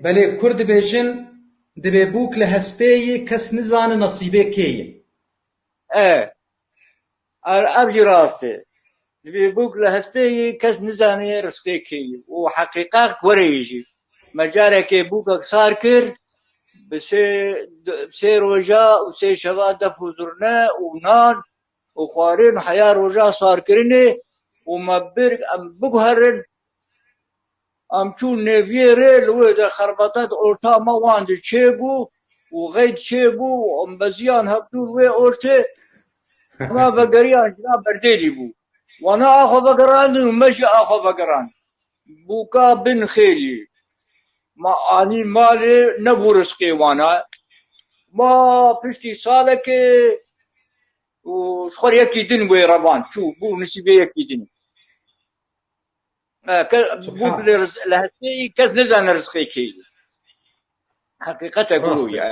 بەلێ کورد دەبێژن دەبێ بووک لە هەسپێیی کەس نزانە نەسیبێ کێیە. ئەوی ڕاستێ دەبێ بووک لە هەستەیی کەس نزانێ ڕستێ کێیە و حەقیقات وەرەیژی مەجارێکێ بووکەک سار کرد سێ ڕۆژە و سێ شەوا دەف و زورنە و نان و خوارێن و حەیا ڕۆژە سارکردنێ و مەبرگ ئەم بگوهرن ئەم چوون نێڤێرێ لەوێ دە خەربەتەت ئۆرتامە واندە چێبوو و غەید چێبوو و ئەم بەزیان هەبدوو وێ ئۆرتێ ئەما بەگەریان ژنا بەردێری بوو وانا ئاخۆ بەگەڕاندن و مەژی ئاخۆ بەگەڕان بووکا بن خێری ما ئانی مالێ نەبوو ڕزقێ وانە ما پشتی ساڵێکێ و خۆر یەکی دن وێ ڕەبان چوو بوو نسیبێ یەکی دن بووک لە هەستەیی کەس نەزانە ڕزقێ کێیە حەقیقەتە گورویە